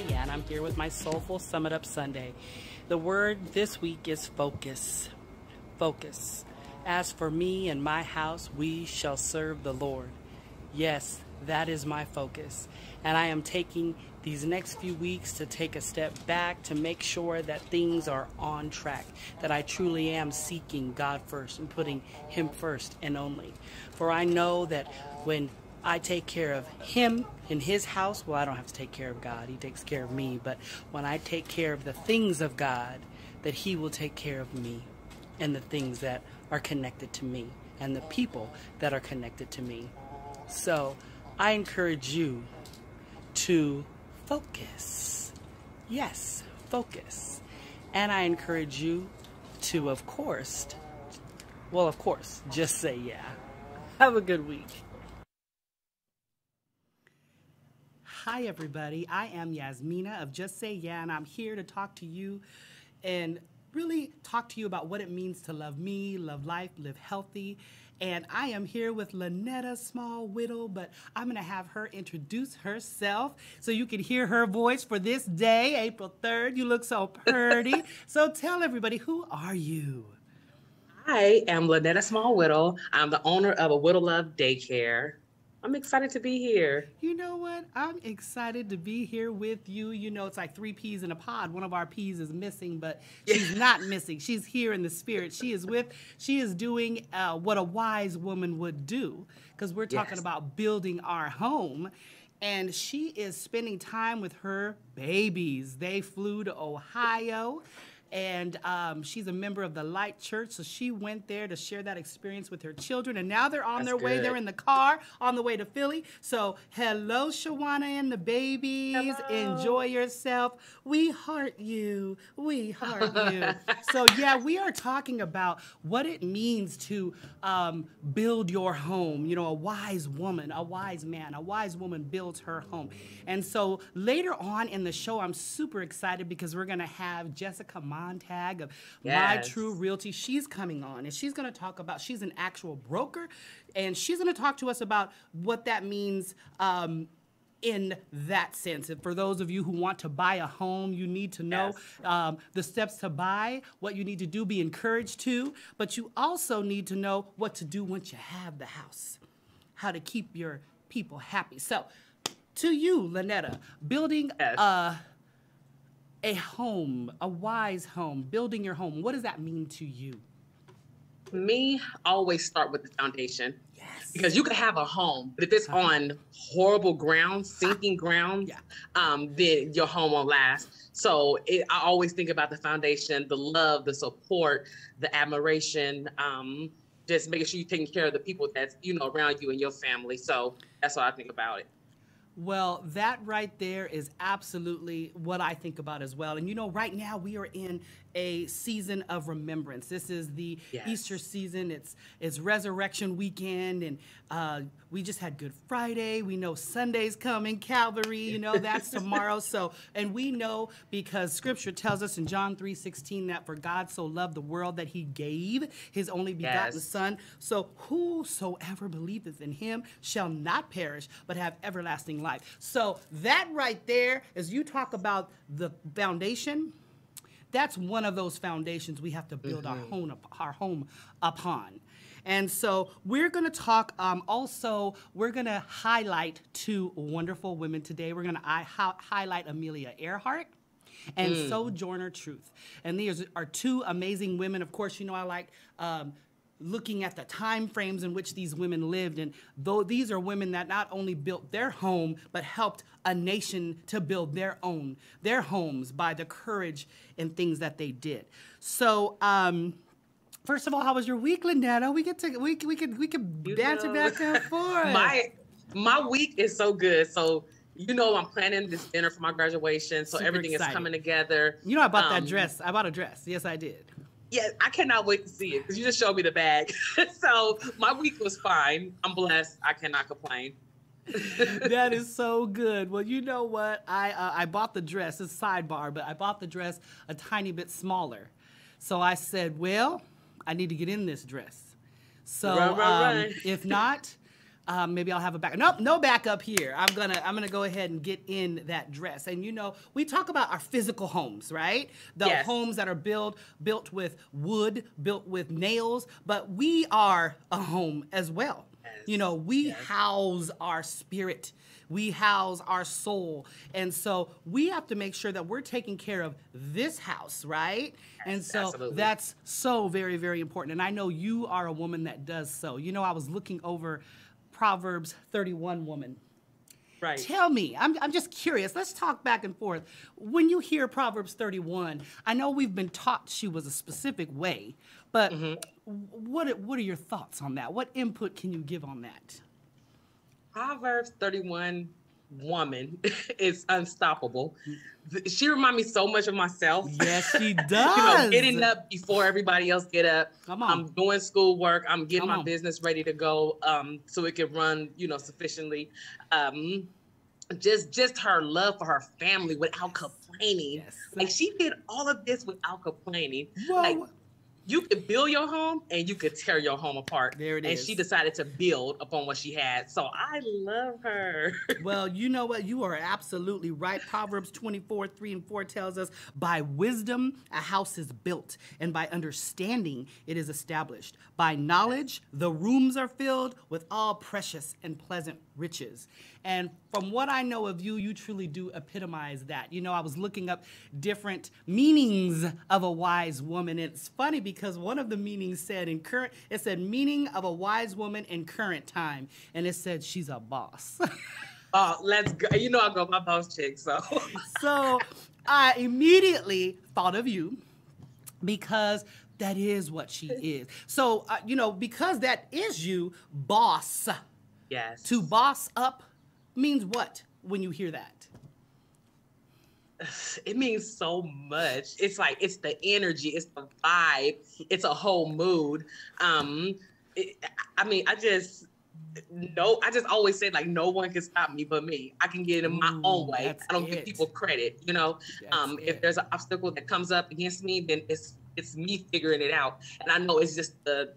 Say Yeah, and I'm here with my Soulful Sum It Up Sunday. The word this week is focus. Focus. As for me and my house, we shall serve the Lord. Yes, that is my focus. And I am taking these next few weeks to take a step back to make sure that things are on track, that I truly am seeking God first and putting Him first and only. For I know that when I take care of Him in His house, well, I don't have to take care of God. He takes care of me. But when I take care of the things of God, that He will take care of me and the things that are connected to me and the people that are connected to me. So I encourage you to focus. Yes, focus. And I encourage you to, of course, just say yeah. Have a good week. Hi, everybody. I am Yasmina of Just Say Yeah, and I'm here to talk to you and really talk to you about what it means to love me, love life, live healthy. And I am here with LaNetta Small-Whittle, but I'm going to have her introduce herself so you can hear her voice for this day, April 3rd. You look so pretty. So tell everybody, who are you? I am LaNetta Small-Whittle. I'm the owner of a Whittle Love Daycare. I'm excited to be here. You know what? I'm excited to be here with you. You know, it's like 3 peas in a pod. One of our peas is missing, but she's not missing. She's here in the spirit. She is doing what a wise woman would do, because we're talking about building our home. And she is spending time with her babies. They flew to Ohio. And she's a member of the Light Church, so she went there to share that experience with her children. And now they're on their way. They're in the car on the way to Philly. So hello, Shawana and the babies. Hello. Enjoy yourself. We heart you. We heart you. So yeah, we are talking about what it means to build your home. You know, a wise woman, a wise man, a wise woman builds her home. And so later on in the show, I'm super excited because we're going to have Jessica Montag of My True Realty. She's coming on, and she's going to talk about, she's an actual broker, and she's going to talk to us about what that means in that sense. And for those of you who want to buy a home, you need to know the steps to buy, what you need to do, be encouraged to, but you also need to know what to do once you have the house, how to keep your people happy. So to you, LaNetta, building a home, a wise home, building your home, what does that mean to you? Me, always start with the foundation. Yes. Because you could have a home, but if it's on horrible ground, sinking ground, then your home won't last. So I always think about the foundation, the love, the support, the admiration, just making sure you're taking care of the people that's, you know, around you and your family. So that's what I think about it. Well, that right there is absolutely what I think about as well. And you know, right now we are in a season of remembrance. This is the Easter season. It's Resurrection weekend, and we just had Good Friday. We know Sunday's coming, Calvary, you know, that's tomorrow. So, and we know because Scripture tells us in John 3:16 that for God so loved the world that He gave His only begotten Son. So whosoever believeth in Him shall not perish, but have everlasting life. So that right there, as you talk about the foundation, that's one of those foundations we have to build our home upon. And so we're going to talk also, we're going to highlight 2 wonderful women today. We're going to highlight Amelia Earhart and Sojourner Truth. And these are 2 amazing women. Of course, you know, I like looking at the time frames in which these women lived. And though these are women that not only built their home, but helped a nation to build their homes by the courage and things that they did. So, first of all, how was your week, LaNetta? We could dance it back and forth. My week is so good. So, you know, I'm planning this dinner for my graduation. So everything is coming together. You know, I bought that dress. I bought a dress. Yes, I did. Yeah, I cannot wait to see it because you just showed me the bag. So my week was fine. I'm blessed. I cannot complain. That is so good. Well, you know what? I bought the dress. It's sidebar, but I bought the dress a tiny bit smaller. So I said, well, I need to get in this dress. So if not, Maybe I'll have a back. Nope, no backup here. I'm gonna go ahead and get in that dress. And you know, we talk about our physical homes, right? The homes that are built with wood, built with nails, but we are a home as well. You know, we house our spirit. We house our soul. And so we have to make sure that we're taking care of this house, right? And so that's so very, very important. And I know you are a woman that does so. You know, I was looking over Proverbs 31 woman. Right. Tell me, I'm just curious. Let's talk back and forth. When you hear Proverbs 31, I know we've been taught she was a specific way, but what are your thoughts on that? What input can you give on that? Proverbs 31 woman is unstoppable. She reminds me so much of myself. Yes, she does. You know, getting up before everybody else get up. Come on. I'm doing schoolwork. I'm getting my business ready to go so it can run, you know, sufficiently. Just her love for her family without complaining. Yes. Like she did all of this without complaining. Whoa. Like you could build your home and you could tear your home apart. There it is. And she decided to build upon what she had. So I love her. Well, you know what? You are absolutely right. Proverbs 24:3-4 tells us, by wisdom, a house is built, and by understanding, it is established. By knowledge, the rooms are filled with all precious and pleasant riches. And from what I know of you, you truly do epitomize that. You know, I was looking up different meanings of a wise woman. It's funny because one of the meanings said it said meaning of a wise woman in current time. And it said she's a boss. Oh, let's go. You know I go my boss chick, so. So I immediately thought of you because that is what she is. So, you know, because that is you, boss. Yes. To boss up means what when you hear that? It means so much. It's like, it's the energy, it's the vibe, it's a whole mood. I just always say like, no one can stop me but me. I can get it in my own way. I don't give people credit, you know? If there's an obstacle that comes up against me, then it's me figuring it out. And I know it's just the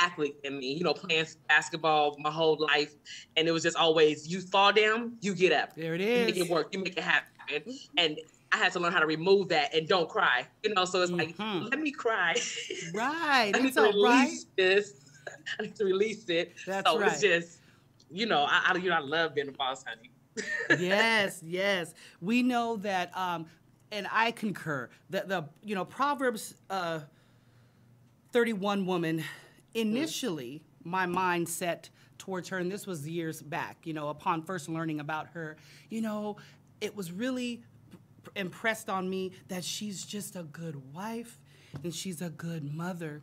athlete in me, you know, playing basketball my whole life. And it was just always, you fall down, you get up. There it is. You make it work, you make it happen. And I had to learn how to remove that and don't cry, you know? So it's like, let me cry. Right. I need to release this. I need to release it. That's right. It's just, you know, I love being a boss, honey. Yes, yes. We know that, and I concur, that you know, Proverbs 31 woman, initially, my mind set towards her, and this was years back, you know, upon first learning about her, you know, it was really impressed on me that she's just a good wife and she's a good mother.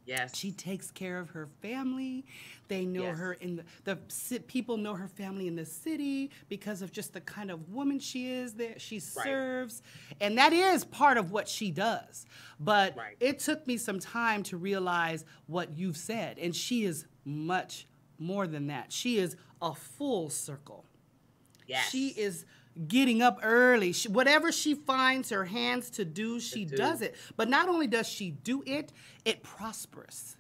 Yes. She takes care of her family. They know her in the people know her family in the city because of just the kind of woman she is that she serves. And that is part of what she does. But it took me some time to realize what you've said. And she is much more than that. She is a full circle. Yes. She is getting up early. Whatever she finds her hands to do, she does it. But not only does she do it, it prospers.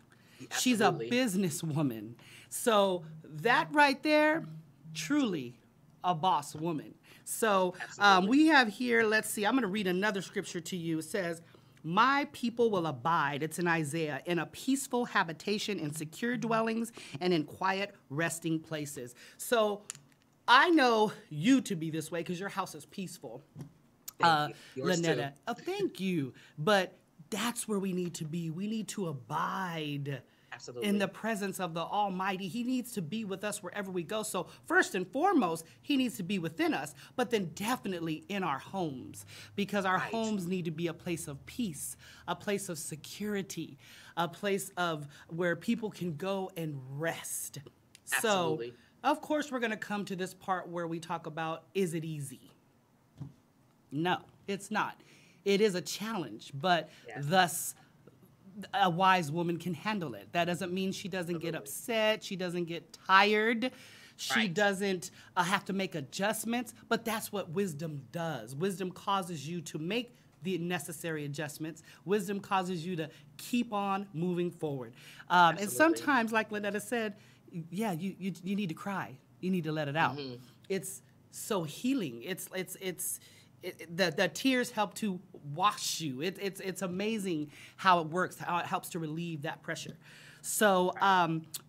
Absolutely. She's a businesswoman. So that right there, truly a boss woman. So we have here, let's see, I'm going to read another scripture to you. It says, my people will abide, it's in Isaiah, in a peaceful habitation, in secure dwellings, and in quiet resting places. So I know you to be this way because your house is peaceful, LaNetta. Oh, thank you. But that's where we need to be. We need to abide in the presence of the Almighty. He needs to be with us wherever we go. So first and foremost, he needs to be within us, but then definitely in our homes, because our homes need to be a place of peace, a place of security, a place of where people can go and rest. Absolutely. So, of course, we're going to come to this part where we talk about, is it easy? No, it's not. It is a challenge, but thus a wise woman can handle it. That doesn't mean she doesn't get upset. She doesn't get tired. She doesn't have to make adjustments, but that's what wisdom does. Wisdom causes you to make the necessary adjustments. Wisdom causes you to keep on moving forward. And sometimes, like LaNetta said, yeah, you need to cry. You need to let it out. It's so healing. The tears help to wash you. It's amazing how it works, how it helps to relieve that pressure. So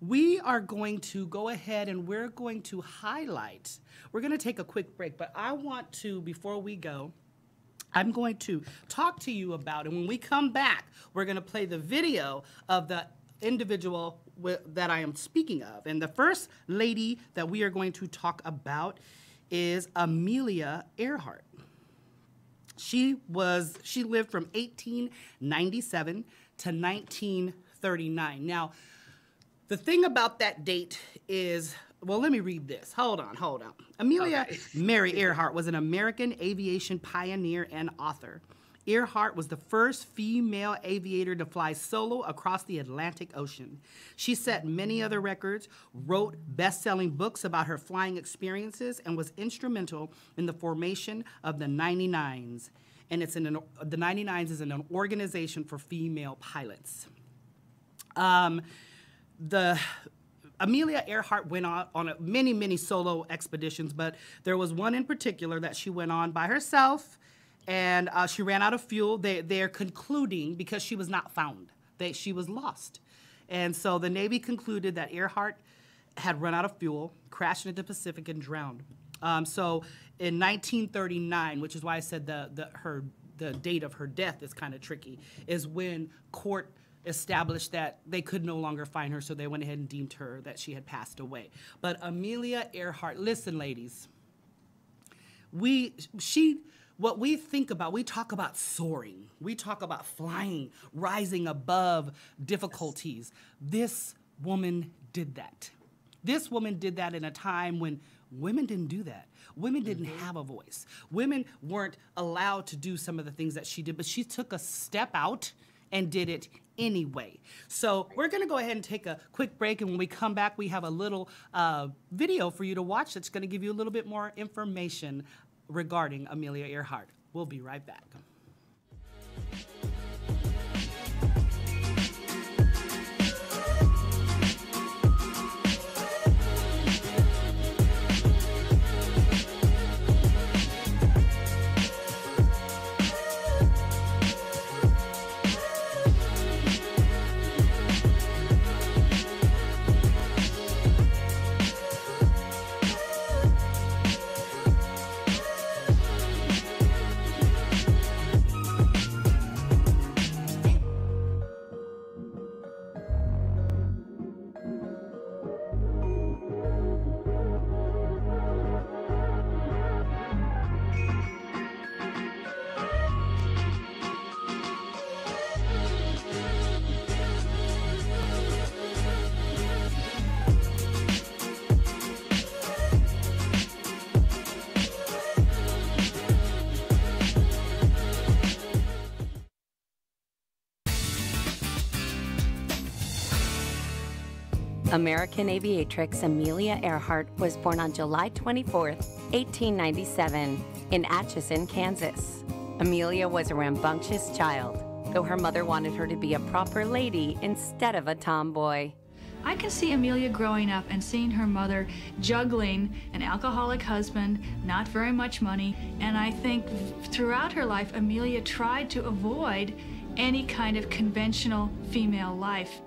we are going to go ahead and we're going to highlight. We're going to take a quick break, but I want to, before we go, I'm going to talk to you about, and when we come back, we're going to play the video of the individual that I am speaking of. And the first lady that we are going to talk about is Amelia Earhart. She lived from 1897 to 1939. Now, the thing about that date is, well, let me read this. Hold on. Amelia Mary Earhart was an American aviation pioneer and author. Earhart was the first female aviator to fly solo across the Atlantic Ocean. She set many other records, wrote best-selling books about her flying experiences, and was instrumental in the formation of the 99s. And the 99s is an organization for female pilots. Amelia Earhart went on many solo expeditions, but there was one in particular that she went on by herself, and she ran out of fuel. They're concluding, because she was not found, she was lost. And so the Navy concluded that Earhart had run out of fuel, crashed into the Pacific, and drowned. So in 1939, which is why I said the date of her death is kind of tricky, is when court established that they could no longer find her, so they went ahead and deemed her that she had passed away. But Amelia Earhart, listen, ladies, what we think about, we talk about soaring, we talk about flying, rising above difficulties. This woman did that. This woman did that in a time when women didn't do that. Women didn't have a voice. Women weren't allowed to do some of the things that she did, but she took a step out and did it anyway. So we're going to go ahead and take a quick break, and when we come back, we have a little video for you to watch that's going to give you a little bit more information regarding Amelia Earhart. We'll be right back. American aviatrix Amelia Earhart was born on July 24, 1897, in Atchison, Kansas. Amelia was a rambunctious child, though her mother wanted her to be a proper lady instead of a tomboy. I can see Amelia growing up and seeing her mother juggling an alcoholic husband, not very much money, and I think throughout her life, Amelia tried to avoid any kind of conventional female life.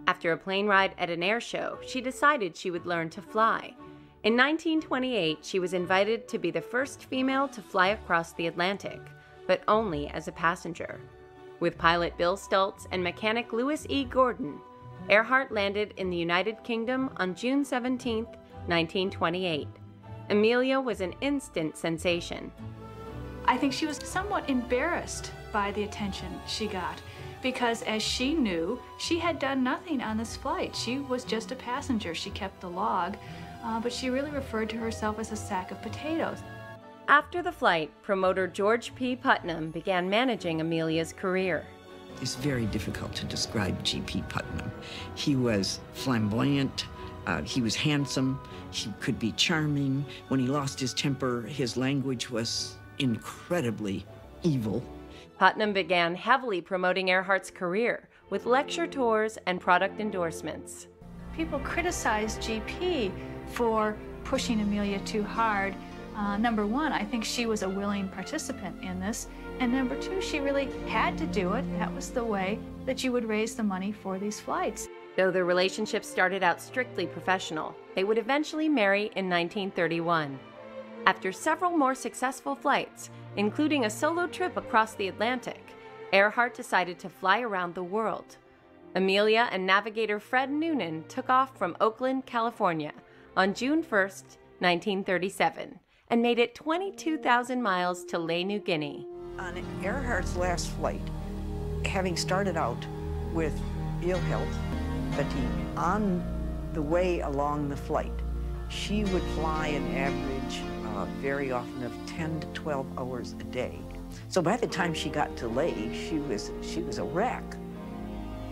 After a plane ride at an air show, she decided she would learn to fly. In 1928, she was invited to be the first female to fly across the Atlantic, but only as a passenger. With pilot Bill Stultz and mechanic Louis E. Gordon, Earhart landed in the United Kingdom on June 17, 1928. Amelia was an instant sensation. I think she was somewhat embarrassed by the attention she got, because as she knew, she had done nothing on this flight. She was just a passenger. She kept the log, but she really referred to herself as a sack of potatoes. After the flight, promoter George P. Putnam began managing Amelia's career. It's very difficult to describe G.P. Putnam. He was flamboyant, he was handsome, he could be charming. When he lost his temper, his language was incredibly evil. Putnam began heavily promoting Earhart's career with lecture tours and product endorsements. People criticized GP for pushing Amelia too hard. Number one, I think she was a willing participant in this. And number two, she really had to do it. That was the way that you would raise the money for these flights. Though their relationship started out strictly professional, they would eventually marry in 1931. After several more successful flights, including a solo trip across the Atlantic, Earhart decided to fly around the world. Amelia and navigator Fred Noonan took off from Oakland, California on June 1st, 1937, and made it 22,000 miles to Lae, New Guinea. On Earhart's last flight, having started out with ill health, fatigue, on the way along the flight, she would fly an average very often of 10 to 12 hours a day. So by the time she got to Lae, she was a wreck.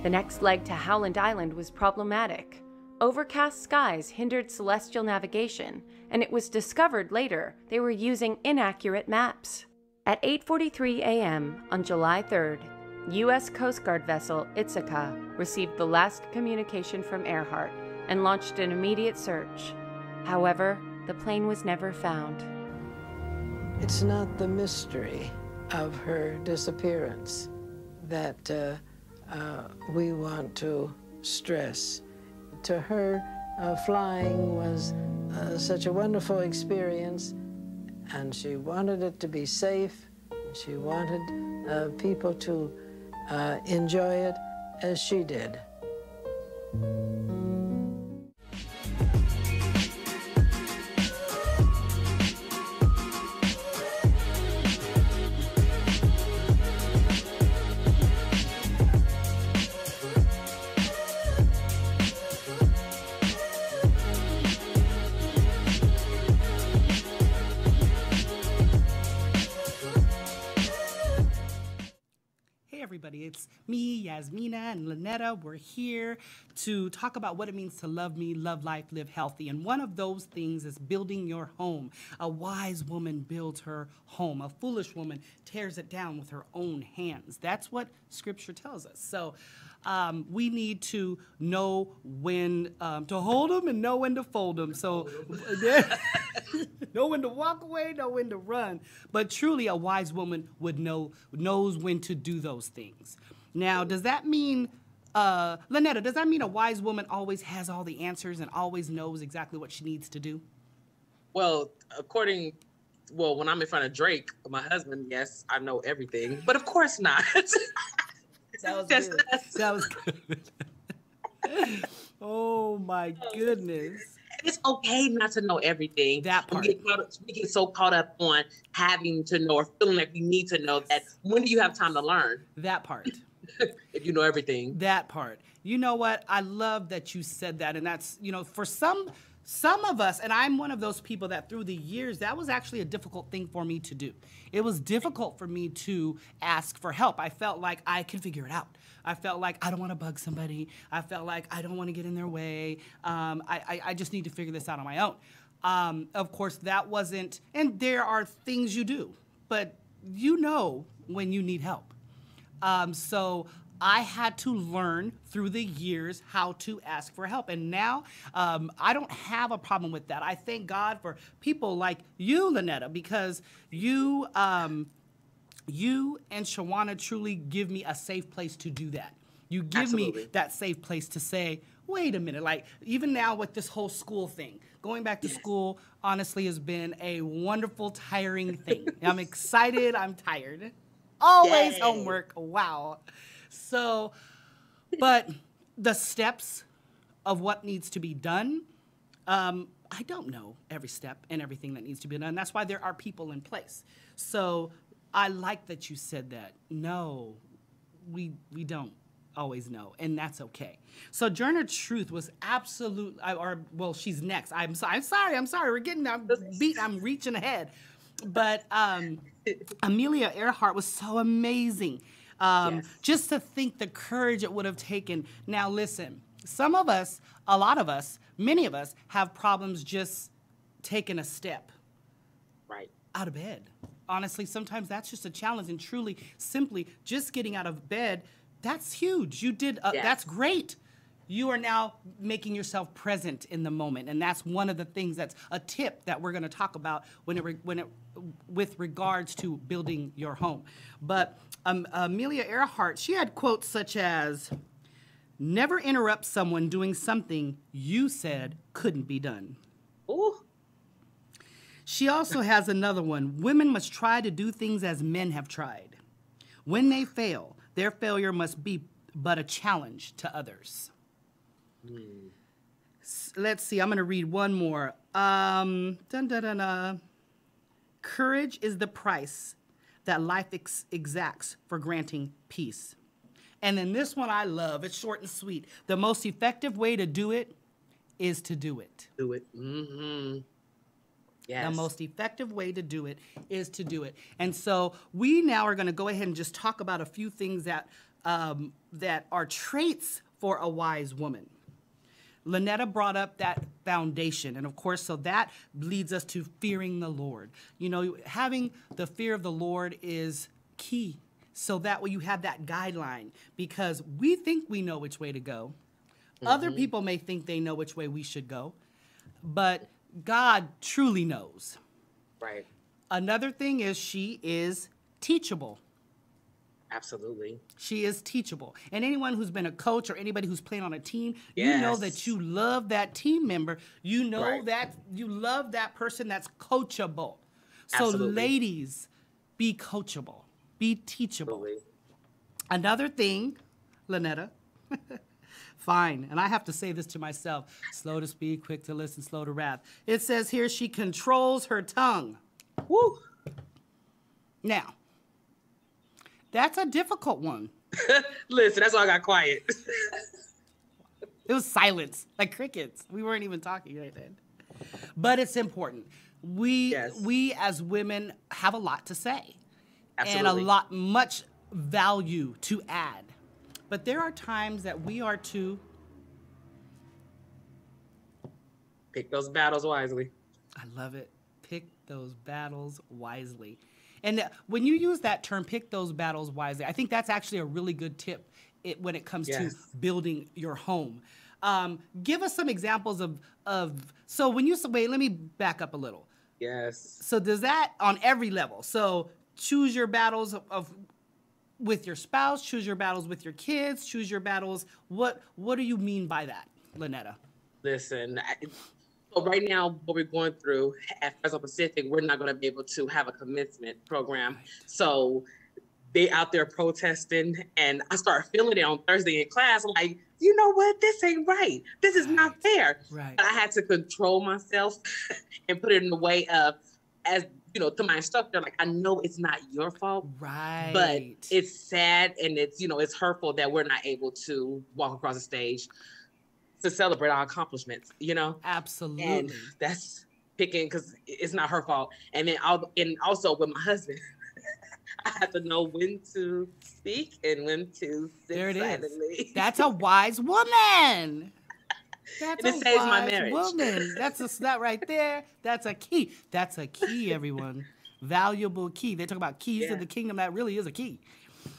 The next leg to Howland Island was problematic. Overcast skies hindered celestial navigation, and it was discovered later they were using inaccurate maps. At 8:43 a.m. on July 3rd, U.S. Coast Guard vessel Ithaca received the last communication from Earhart and launched an immediate search. However, the plane was never found. It's not the mystery of her disappearance that we want to stress. To her, flying was such a wonderful experience, and she wanted it to be safe. She wanted people to enjoy it as she did. It's me, Yasmina, and LaNetta. We're here to talk about what it means to love me, love life, live healthy. And one of those things is building your home. A wise woman builds her home. A foolish woman tears it down with her own hands. That's what Scripture tells us. So we need to know when to hold them and know when to fold them. So know when to walk away, know when to run. But truly, a wise woman would knows when to do those things. Now, does that mean, LaNetta, does that mean a wise woman always has all the answers and always knows exactly what she needs to do? Well, when I'm in front of Drake, my husband, yes, I know everything, but of course not. That was good. That was good. Oh my goodness. It's okay not to know everything. That part. We get so caught up on having to know or feeling like we need to know that. When do you have time to learn? That part. If you know everything. That part. You know what? I love that you said that. And that's, for some of us, and I'm one of those people that through the years, that was actually a difficult thing for me to do. It was difficult for me to ask for help. I felt like I could figure it out. I felt like I don't want to bug somebody. I felt like I don't want to get in their way. I just need to figure this out on my own. Of course, that wasn't, and there are things you do, but you know when you need help. So I had to learn through the years how to ask for help. And now I don't have a problem with that. I thank God for people like you, LaNetta, because you and Shawana truly give me a safe place to do that. You give Absolutely. me that safe place to say, wait a minute, like even now with this whole school thing, going back to school honestly has been a wonderful, tiring thing. I'm excited, I'm tired. Always Yay. homework, wow. So, but the steps of what needs to be done, I don't know every step and everything that needs to be done. That's why there are people in place. So I like that you said that. No, we don't always know, and that's okay. Sojourner Truth was absolute, she's next. I'm sorry. We're getting, I'm reaching ahead. But Amelia Earhart was so amazing. Yes. Just to think the courage it would have taken. Now listen, some of us, a lot of us, many of us have problems just taking a step Right. out of bed. Honestly, sometimes that's just a challenge, and truly, simply just getting out of bed, that's huge. You did, Yes. that's great. You are now making yourself present in the moment, and that's one of the things that's a tip that we're going to talk about with regards to building your home. But Amelia Earhart, she had quotes such as, "Never interrupt someone doing something you said couldn't be done." Ooh. She also has another one, "Women must try to do things as men have tried. When they fail, their failure must be but a challenge to others." Let's see, I'm going to read one more. "Courage is the price that life exacts for granting peace." And then this one I love. It's short and sweet. "The most effective way to do it is to do it." Do it. Mm-hmm. Yes. The most effective way to do it is to do it. And so we now are going to go ahead and just talk about a few things that are traits for a wise woman. LaNetta brought up that foundation, and of course, so that leads us to fearing the Lord. You know, having the fear of the Lord is key, so that way you have that guideline, because we think we know which way to go. Mm-hmm. Other people may think they know which way we should go, but God truly knows. Right. Another thing is she is teachable. Absolutely. She is teachable. And anyone who's been a coach or anybody who's playing on a team, yes. You know that you love that team member. You know right. that you love that person that's coachable. So Absolutely. Ladies, be coachable. Be teachable. Absolutely. Another thing, LaNetta, fine, and I have to say this to myself, slow to speak, quick to listen, slow to wrath. It says here she controls her tongue. Woo. Now, that's a difficult one. Listen, that's why I got quiet. It was silence, like crickets. We weren't even talking right then. But it's important. We as women have a lot to say. Absolutely. And much value to add. But there are times that we are to pick those battles wisely. I love it. Pick those battles wisely. And when you use that term, pick those battles wisely, I think that's actually a really good tip when it comes to building your home. Give us some examples so when you say, wait, let me back up a little. Yes. So does that on every level? So choose your battles with your spouse, choose your battles with your kids, choose your battles. What do you mean by that, LaNetta? Listen, so right now, what we're going through at Fresno Pacific, we're not going to be able to have a commencement program. Right. So they out there protesting, and I started feeling it on Thursday in class. I'm like, you know what? This ain't right. This is not fair. Right. I had to control myself and put it in the way of, as you know, to my instructor, like, I know it's not your fault, right? But it's sad and it's, you know, it's hurtful that we're not able to walk across the stage to celebrate our accomplishments, you know? Absolutely. And that's picking, because it's not her fault. And then also with my husband, I have to know when to speak and when to sit silently. That's a wise woman. That's it saves my marriage. Woman. That's that right there. That's a key. That's a key, everyone. Valuable key. They talk about keys to the kingdom. That really is a key.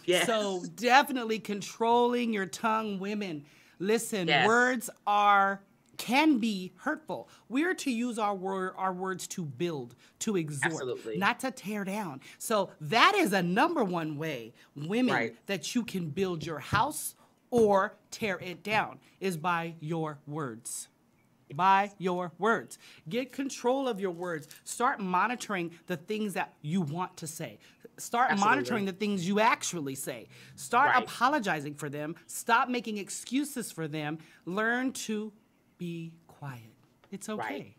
Yes. So definitely controlling your tongue, women. Listen, words can be hurtful. We're to use our words to build, to exhort, not to tear down. So that is a number one way, women, that you can build your house or tear it down, is by your words. By your words. Get control of your words. Start monitoring the things that you want to say. Start monitoring the things you actually say. Start apologizing for them. Stop making excuses for them. Learn to be quiet. It's okay. Right.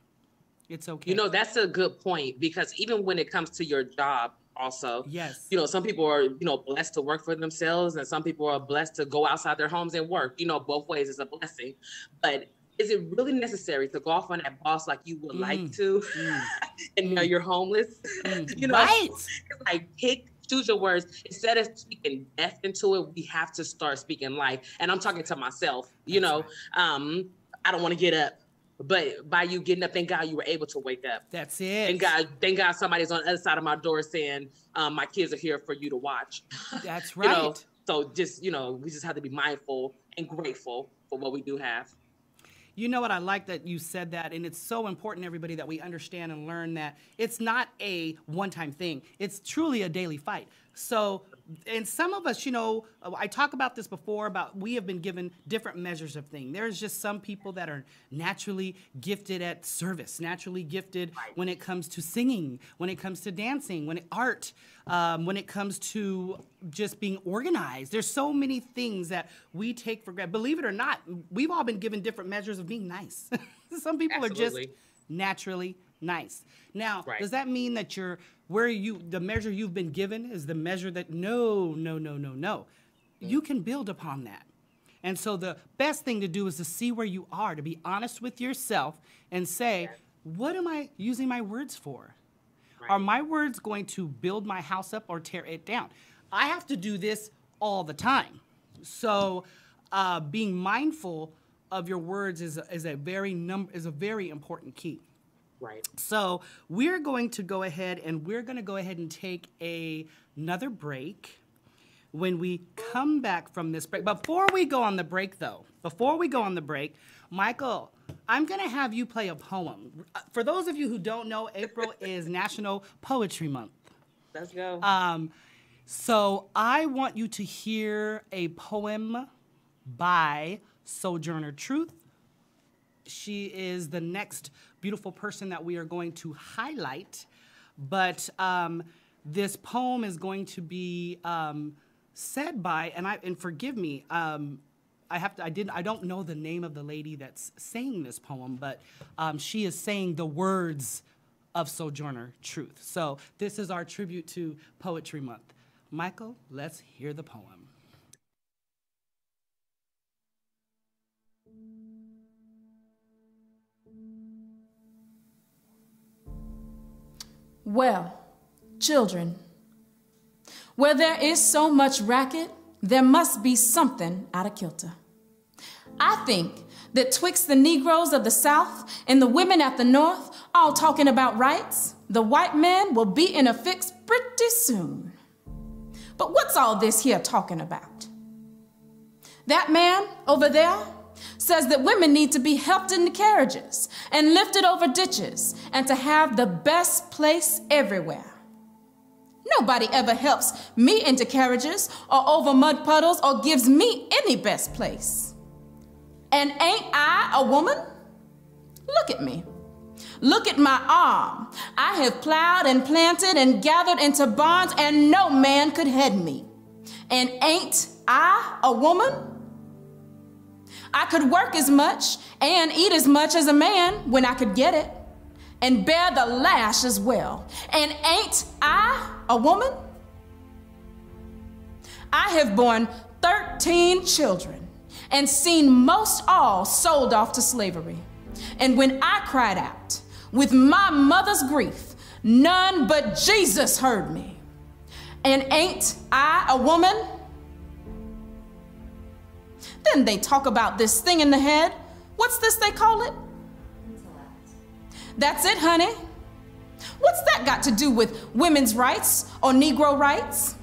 It's okay. You know, that's a good point, because even when it comes to your job also, you know, some people are, you know, blessed to work for themselves, and some people are blessed to go outside their homes and work. You know, both ways is a blessing. But is it really necessary to go off on that boss like you would like to and now you're homeless? You know, it's like choose your words. Instead of speaking death into it, we have to start speaking life. And I'm talking to myself, you know, I don't want to get up, but by you getting up, thank God you were able to wake up. That's it. Thank God somebody's on the other side of my door saying, my kids are here for you to watch. That's right. You know, so just, you know, we just have to be mindful and grateful for what we do have. You know what? I like that you said that, and it's so important, everybody, that we understand and learn that it's not a one-time thing. It's truly a daily fight. So, and some of us, you know, I talk about this before, about we have been given different measures of things. There's just some people that are naturally gifted at service, naturally gifted when it comes to singing, when it comes to dancing, art, when it comes to just being organized. There's so many things that we take for granted. Believe it or not, we've all been given different measures of being nice. Some people are just naturally nice. Now, does that mean that the measure you've been given is the measure that no. You can build upon that. And so the best thing to do is to see where you are, to be honest with yourself and say, what am I using my words for? Are my words going to build my house up or tear it down? I have to do this all the time. So being mindful of your words is a very important key. Right. So we're going to go ahead and take another break. When we come back from this break, before we go on the break, Michael, I'm going to have you play a poem. For those of you who don't know, April is National Poetry Month. Let's go. So I want you to hear a poem by Sojourner Truth. She is the next beautiful person that we are going to highlight, but this poem is going to be said by, and forgive me, I don't know the name of the lady that's saying this poem, but she is saying the words of Sojourner Truth. So this is our tribute to Poetry Month. Michael, let's hear the poem. Well, children, where there is so much racket, there must be something out of kilter. I think that twixt the Negroes of the South and the women at the North all talking about rights, the white man will be in a fix pretty soon. But what's all this here talking about? That man over there says that women need to be helped into carriages and lifted over ditches and to have the best place everywhere. Nobody ever helps me into carriages or over mud puddles or gives me any best place. And ain't I a woman? Look at me. Look at my arm. I have plowed and planted and gathered into barns, and no man could head me. And ain't I a woman? I could work as much and eat as much as a man when I could get it, and bear the lash as well. And ain't I a woman? I have borne 13 children and seen most all sold off to slavery. And when I cried out with my mother's grief, none but Jesus heard me. And ain't I a woman? Then they talk about this thing in the head. What's this they call it? That's it, honey. What's that got to do with women's rights or Negro rights?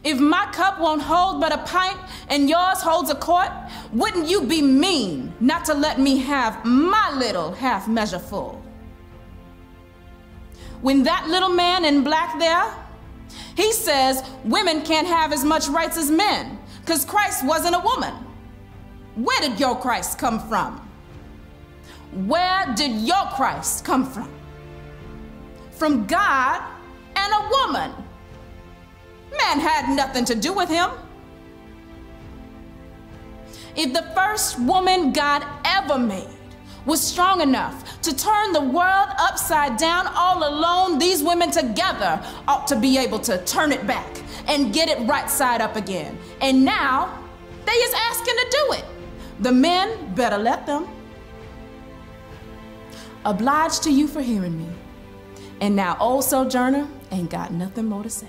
If my cup won't hold but a pint and yours holds a quart, wouldn't you be mean not to let me have my little half measure full? When that little man in black there, he says women can't have as much rights as men because Christ wasn't a woman. Where did your Christ come from? Where did your Christ come from? From God and a woman. Man had nothing to do with him. If the first woman God ever made was strong enough to turn the world upside down all alone, these women together ought to be able to turn it back and get it right side up again. And now they is asking to do it. The men better let them. Obliged to you for hearing me. And now old Sojourner ain't got nothing more to say.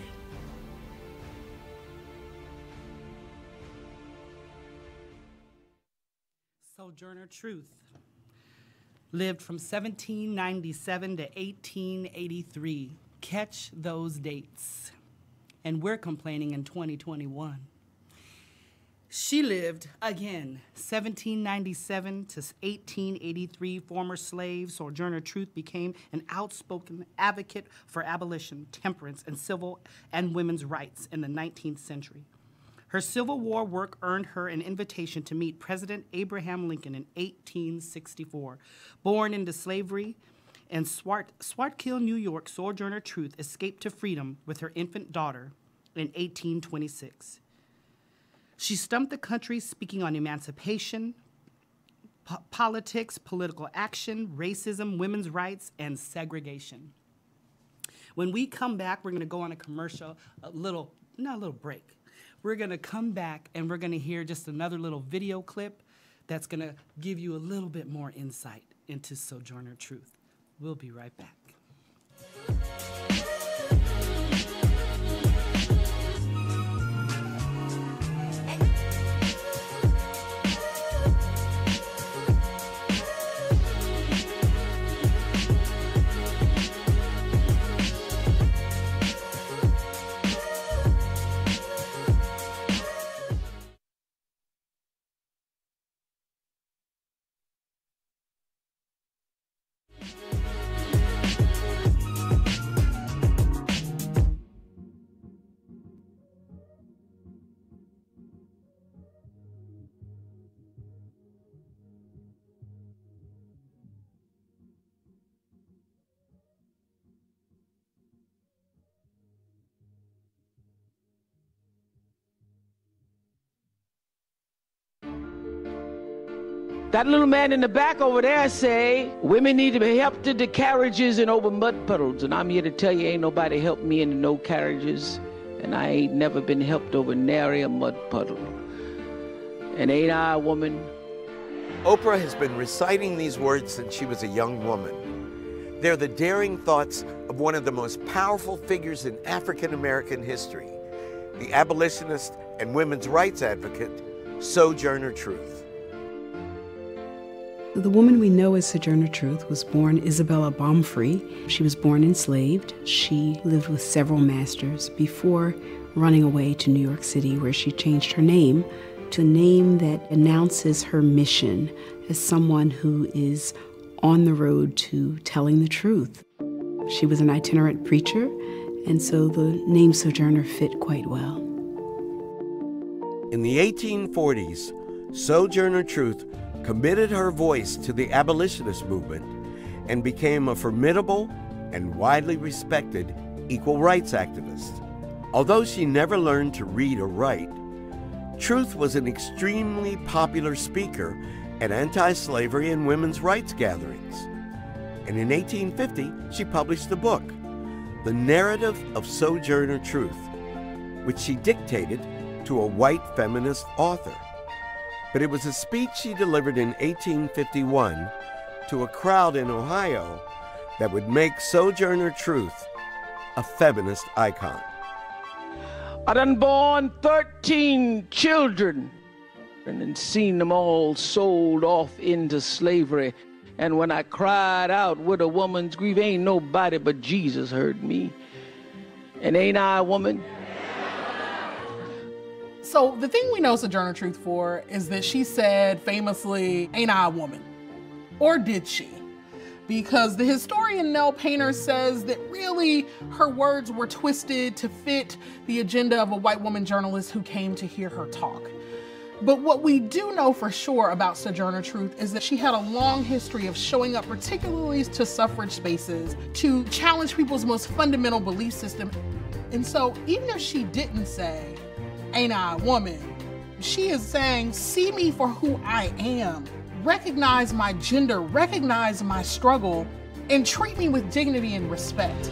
Sojourner Truth lived from 1797 to 1883. Catch those dates. And we're complaining in 2021. She lived, again, 1797 to 1883. Former slave Sojourner Truth became an outspoken advocate for abolition, temperance, and civil and women's rights in the 19th century. Her Civil War work earned her an invitation to meet President Abraham Lincoln in 1864. Born into slavery in Small-Whittle, New York, Sojourner Truth escaped to freedom with her infant daughter in 1826. She stumped the country speaking on emancipation, politics, political action, racism, women's rights, and segregation. When we come back, we're going to go on a commercial, not a little break. We're going to come back and we're going to hear just another little video clip that's going to give you a little bit more insight into Sojourner Truth. We'll be right back. That little man in the back over there say, women need to be helped into carriages and over mud puddles. And I'm here to tell you, ain't nobody helped me into no carriages. And I ain't never been helped over nary a mud puddle. And ain't I a woman? Oprah has been reciting these words since she was a young woman. They're the daring thoughts of one of the most powerful figures in African-American history, the abolitionist and women's rights advocate, Sojourner Truth. The woman we know as Sojourner Truth was born Isabella Baumfree. She was born enslaved. She lived with several masters before running away to New York City, where she changed her name to a name that announces her mission as someone who is on the road to telling the truth. She was an itinerant preacher, and so the name Sojourner fit quite well. In the 1840s, Sojourner Truth committed her voice to the abolitionist movement and became a formidable and widely respected equal rights activist. Although she never learned to read or write, Truth was an extremely popular speaker at anti-slavery and women's rights gatherings. And in 1850, she published a book, The Narrative of Sojourner Truth, which she dictated to a white feminist author. But it was a speech she delivered in 1851 to a crowd in Ohio that would make Sojourner Truth a feminist icon. I done born 13 children and then seen them all sold off into slavery. And when I cried out with a woman's grief, ain't nobody but Jesus heard me. And ain't I a woman? So the thing we know Sojourner Truth for is that she said famously, ain't I a woman? Or did she? Because the historian Nell Painter says that really her words were twisted to fit the agenda of a white woman journalist who came to hear her talk. But what we do know for sure about Sojourner Truth is that she had a long history of showing up particularly to suffrage spaces to challenge people's most fundamental belief system. And so even if she didn't say, ain't I a woman? She is saying, see me for who I am. Recognize my gender, recognize my struggle, and treat me with dignity and respect.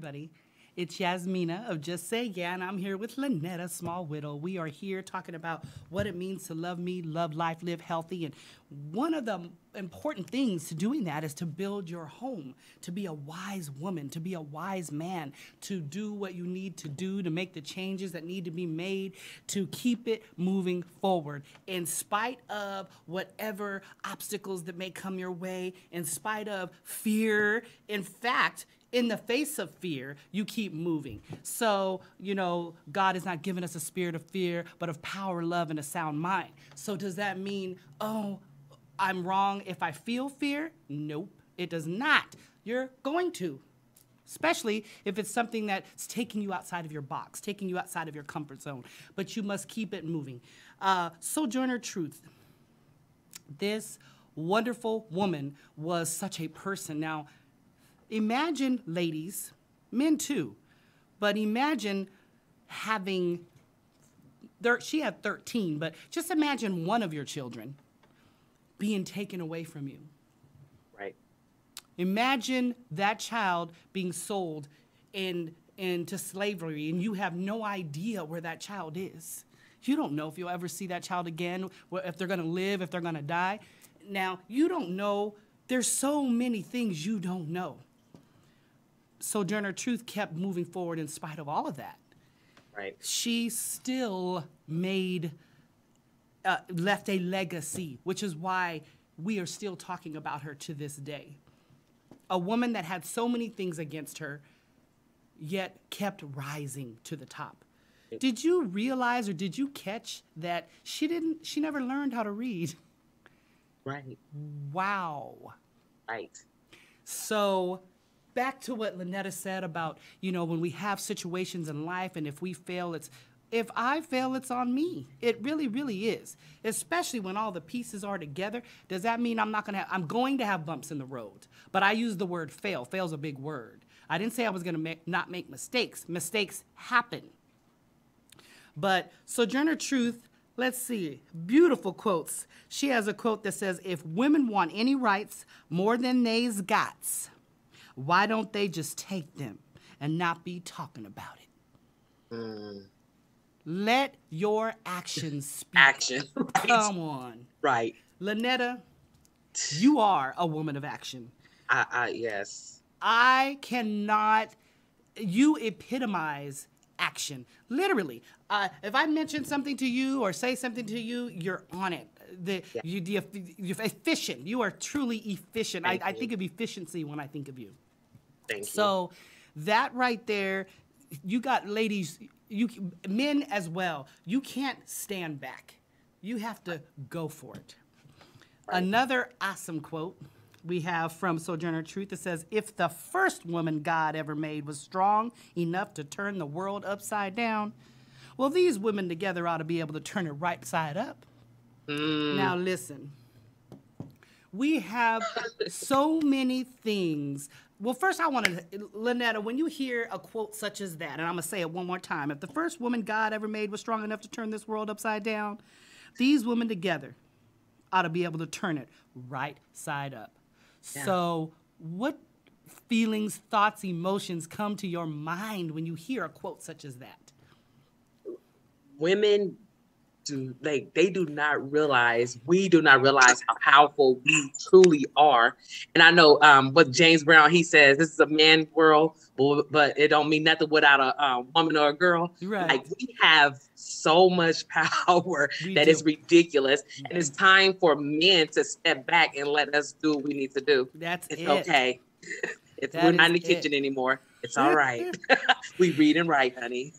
everybody. It's Yasmina of Just Say Yeah, and I'm here with LaNetta Small-Whittle. We are here talking about what it means to love me, love life, live healthy. And one of the important things to doing that is to build your home, to be a wise woman, to be a wise man, to do what you need to do, to make the changes that need to be made, to keep it moving forward in spite of whatever obstacles that may come your way, in spite of fear. In fact, in the face of fear, you keep moving. So, God has not given us a spirit of fear, but of power, love, and a sound mind. So does that mean, oh, I'm wrong if I feel fear? Nope, it does not. You're going to, especially if it's something that's taking you outside of your box, taking you outside of your comfort zone. But you must keep it moving. Sojourner Truth. This wonderful woman was such a person. Now, imagine, ladies, men too, but imagine having, she had 13, but just imagine one of your children being taken away from you. Right. Imagine that child being sold into slavery, and you have no idea where that child is. You don't know if you'll ever see that child again, if they're gonna live, if they're gonna die. Now, you don't know. There's so many things you don't know. Sojourner Truth kept moving forward in spite of all of that. Right. She still left a legacy, which is why we are still talking about her to this day. A woman that had so many things against her, yet kept rising to the top. Did you realize or did you catch that she never learned how to read? Right. Wow. Right. So back to what LaNetta said about, when we have situations in life and if we fail, if I fail, it's on me. It really, really is. Especially when all the pieces are together. Does that mean I'm going to have bumps in the road? But I use the word fail. Fail's a big word. I didn't say I was going to not make mistakes. Mistakes happen. But Sojourner Truth, let's see, beautiful quotes. She has a quote that says, if women want any rights more than they's gots, why don't they just take them and not be talking about it? Let your actions speak. Action. Right. Come on. Right. LaNetta, you are a woman of action. Yes. You epitomize action. Literally. If I mention something to you or say something to you, you're on it. You're efficient. You are truly efficient. I think of efficiency when I think of you. Thank you. So that right there, you got ladies, men as well. You can't stand back. You have to go for it. Right. Another awesome quote we have from Sojourner Truth that says, if the first woman God ever made was strong enough to turn the world upside down, well, these women together ought to be able to turn it right side up. Now listen, we have so many things. Well, first I wanted to, LaNetta, when you hear a quote such as that, and I'm going to say it one more time, if the first woman God ever made was strong enough to turn this world upside down, these women together ought to be able to turn it right side up. Yeah. So what feelings, thoughts, emotions come to your mind when you hear a quote such as that? Women they do not realize, we do not realize how powerful we truly are. And I know what James Brown, he says, this is a man's world, but it don't mean nothing without a woman or a girl. Right. Like, we have so much power that it's ridiculous. Yeah. And it's time for men to step back and let us do what we need to do. It's okay. We're not in the kitchen anymore. It's all right. We read and write, honey.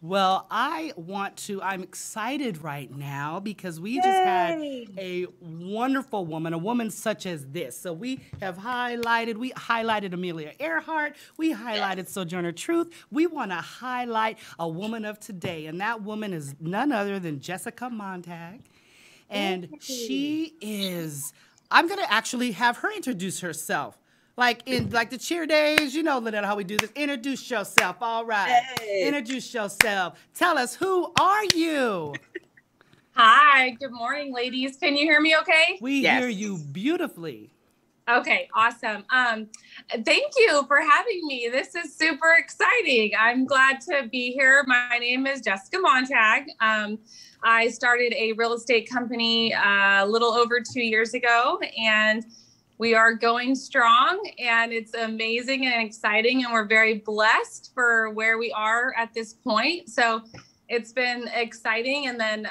Well, I'm excited right now because we just had a wonderful woman, a woman such as this. So we highlighted Amelia Earhart, we highlighted Sojourner Truth. We want to highlight a woman of today, and that woman is none other than Jessica Montag. And she is, I'm going to actually have her introduce herself. Like the cheer days, you know, LaNetta, how we do this. Introduce yourself, all right. Hey. Introduce yourself. Tell us, who are you? Hi, good morning, ladies. Can you hear me okay? We hear you beautifully. Okay, awesome. Thank you for having me. This is super exciting. I'm glad to be here. My name is Jessica Montag. I started a real estate company a little over 2 years ago, and we are going strong, and it's amazing and exciting, and we're very blessed for where we are at this point. So it's been exciting. And then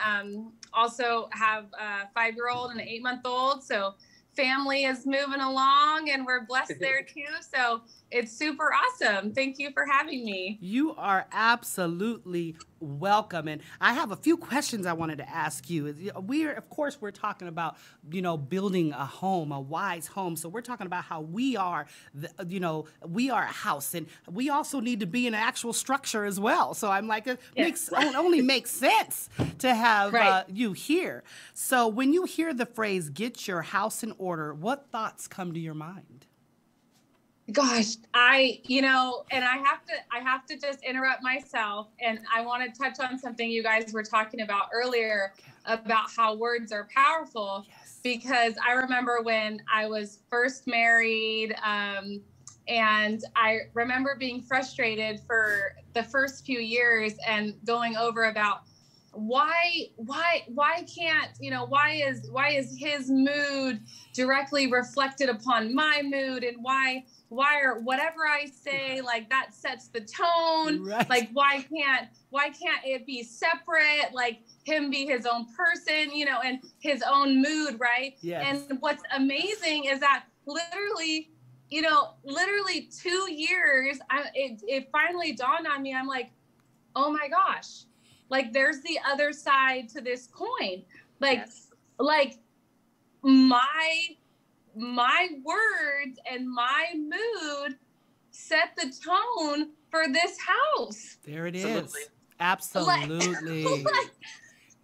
also have a 5-year-old and an 8-month-old. So family is moving along, and we're blessed there too. So it's super awesome. Thank you for having me. You are absolutely welcome. And I have a few questions I wanted to ask you. Of course, we're talking about, building a home, a wise home. So we're talking about how we are, we are a house, and we also need to be an actual structure as well. So I'm like, it only makes sense to have you here. So when you hear the phrase, get your house in order, what thoughts come to your mind? Gosh, and I have to just interrupt myself, and I want to touch on something you guys were talking about earlier about how words are powerful. Yes. Because I remember when I was first married, and I remember being frustrated for the first few years and going over about why can't, why is his mood directly reflected upon my mood, and why are whatever I say, like, that sets the tone. Right. Like, why can't it be separate? Like, him be his own person, and his own mood, right? Yes. And what's amazing is that literally 2 years, it finally dawned on me. I'm like, oh my gosh, like, there's the other side to this coin. Like, yes. Like my words and my mood set the tone for this house. There it is. Absolutely.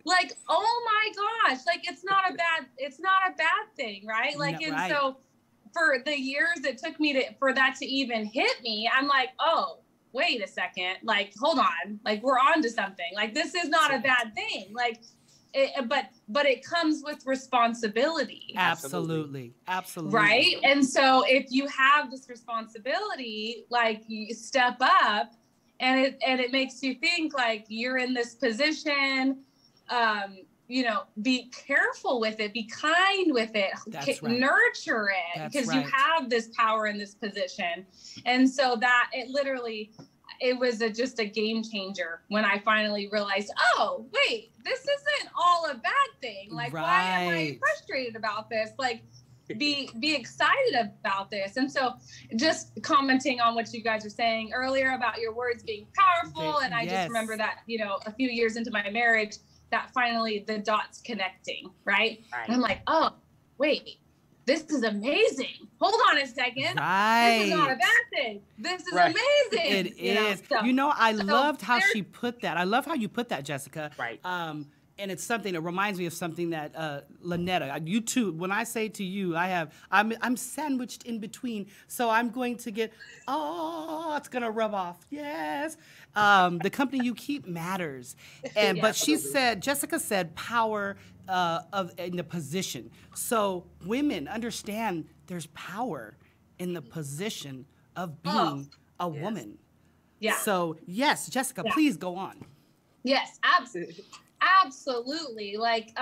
Like, oh my gosh, like, it's not a bad thing, right? Like, no, and right. So for the years it took me for that to even hit me, I'm like, oh, wait a second, like, hold on, like, we're on to something. Like, this is not a bad thing. Like, but it comes with responsibility. Absolutely. Right. And so if you have this responsibility, like, you step up, and it makes you think, like, you're in this position, be careful with it, be kind with it, right. Nurture it, because right. You have this power in this position. And so that it was just a game changer when I finally realized, oh, wait, this isn't all a bad thing. Like, right. Why am I frustrated about this? Like, be excited about this. And so just commenting on what you guys were saying earlier about your words being powerful. And I just remember that, a few years into my marriage, that finally the dots connecting, right? And I'm like, oh, wait, this is amazing. Hold on a second. Right. This is not a bad thing. This is amazing. It is. I loved how she put that. I love how you put that, Jessica. Right. And it's something that reminds me of something that LaNetta, you too, when I say to you, I'm sandwiched in between, so I'm going to get, it's going to rub off. Yes. The company you keep matters. And but Jessica said power in the position. So women understand there's power in the position of being a woman. Yeah. So yes, Jessica, please go on. Yes, absolutely. Absolutely. Like,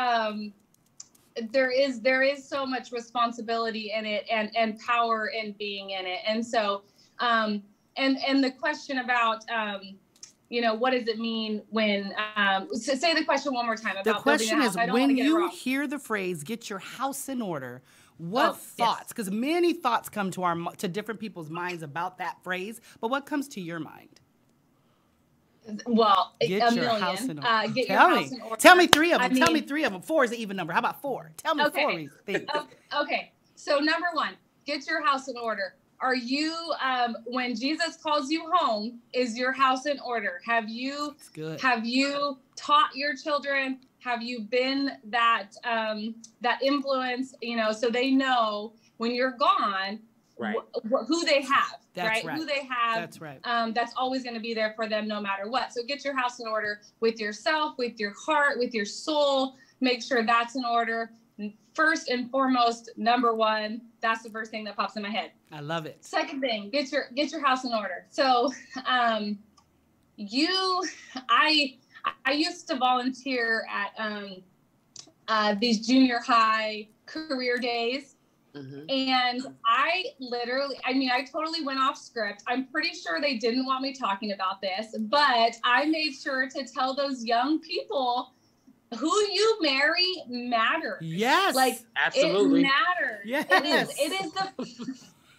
there is so much responsibility in it, and power in being in it. And so, and the question about, what does it mean when, say the question one more time about the question is, when you hear the phrase, get your house in order, what thoughts, because many thoughts come to different people's minds about that phrase, but what comes to your mind? Well, get your house in order. Tell me 3 of them. Tell me 3 of them. 4 is an even number. How about 4? Tell me 4 things. Okay. So number 1, get your house in order. Are you, when Jesus calls you home, is your house in order? Have you taught your children? Have you been that influence, so they know when you're gone, right. Who they have, right? Who they have. That's right. That's always going to be there for them no matter what. So get your house in order with yourself, with your heart, with your soul. Make sure that's in order. first and foremost, number one, that's the first thing that pops in my head. I love it. Second thing, get your house in order. So, I used to volunteer at these junior high career days. Mm-hmm. And I totally went off script. I'm pretty sure they didn't want me talking about this, but I made sure to tell those young people who you marry matters. Yes. Like, absolutely. It matters. Yes.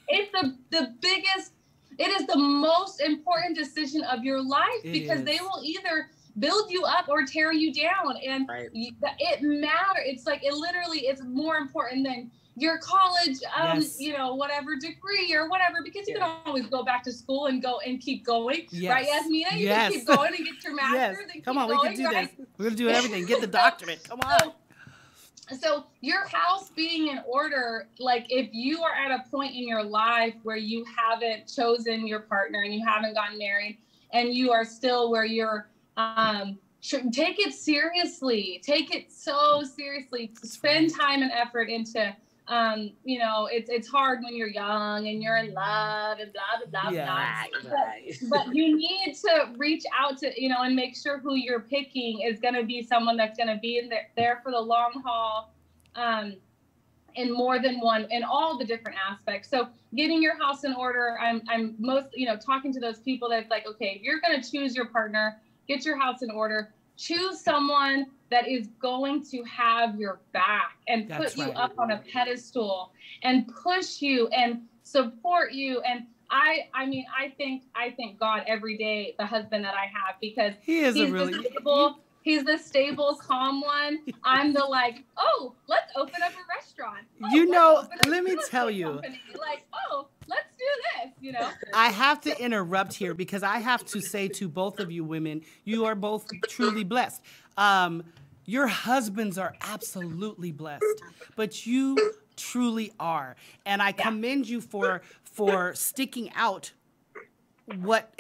It's the biggest, it is the most important decision of your life, because they will either build you up or tear you down. And it matters. It's like, it's more important than your college, whatever degree or whatever, because you can always go back to school and keep going, right, Yasmina? You can keep going and get your master's. And Come on, we can do this. We're gonna do everything. Get the doctorate. Come on. So your house being in order, like if you are at a point in your life where you haven't chosen your partner and you haven't gotten married, and you are still where you're, take it seriously. Take it so seriously. Spend time and effort into. It's hard when you're young and you're in love and blah, blah, blah, blah. But you need to reach out to, and make sure who you're picking is going to be someone that's going to be there for the long haul, in more than one, in all the different aspects. So getting your house in order, I'm most, talking to those people that's like, okay, if you're going to choose your partner, get your house in order, choose someone that is going to have your back and put you up on a pedestal and push you and support you. And I thank God every day, the husband that I have, because he's the stable, calm one. I'm the like, oh, let's open up a restaurant. Let me tell you. Like, oh, let's do this, I have to interrupt here because I have to say to both of you women, you are both truly blessed. Your husbands are absolutely blessed, but you truly are. And I commend you for sticking out what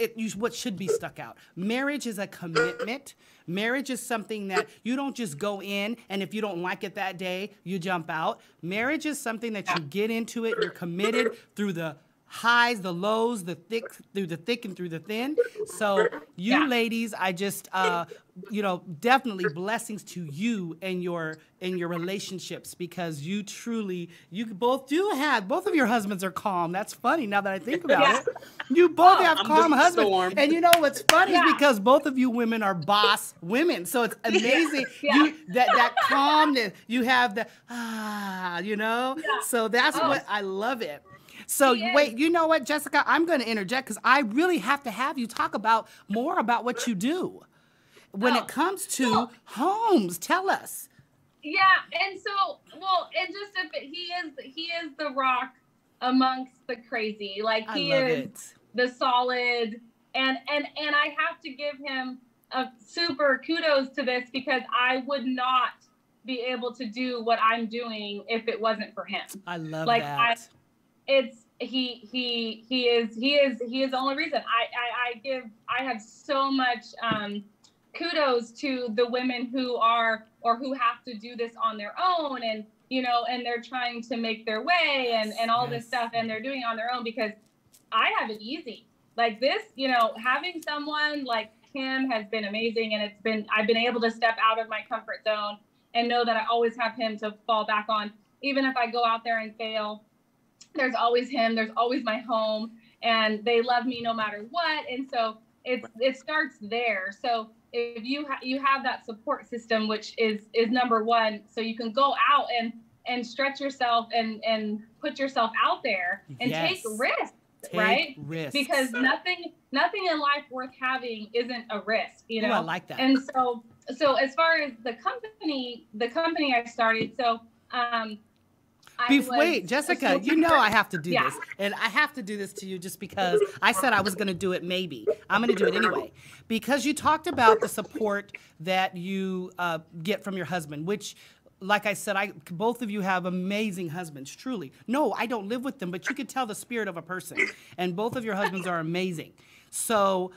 should be stuck out. Marriage is a commitment. Marriage is something that you don't just go in and if you don't like it that day, you jump out. Marriage is something that you get into it, you're committed through the highs, the lows, through the thick and through the thin. So you ladies, I just, definitely blessings to you and your relationships, because you both of your husbands are calm. That's funny now that I think about it. You both have calm husbands. Storm. And you know what's funny is because both of you women are boss women. So it's amazing. That calmness, you have the, So that's what I love it. So wait, you know what, Jessica? I'm going to interject because I really have to have you talk more about what you do when it comes to homes. Tell us. Yeah, and so he is the rock amongst the crazy. Like he is the solid, and I have to give him a super kudos to this, because I would not be able to do what I'm doing if it wasn't for him. I love that. He is the only reason. I have so much kudos to the women who have to do this on their own, and and they're trying to make their way and all this stuff, and they're doing it on their own, because I have it easy. Like this, having someone like him has been amazing, and I've been able to step out of my comfort zone and know that I always have him to fall back on. Even if I go out there and fail, there's always him, there's always my home, and they love me no matter what. And so it starts there. So if you have that support system, which is number one, so you can go out and stretch yourself and put yourself out there and take risks, right? Risks. Because nothing in life worth having isn't a risk, Ooh, I like that. And so as far as the company I started, wait, Jessica, I have to do this. And I have to do this to you just because I said I was going to do it maybe. I'm going to do it anyway. Because you talked about the support that you get from your husband, which, like I said, both of you have amazing husbands, truly. No, I don't live with them, but you could tell the spirit of a person. And both of your husbands are amazing. So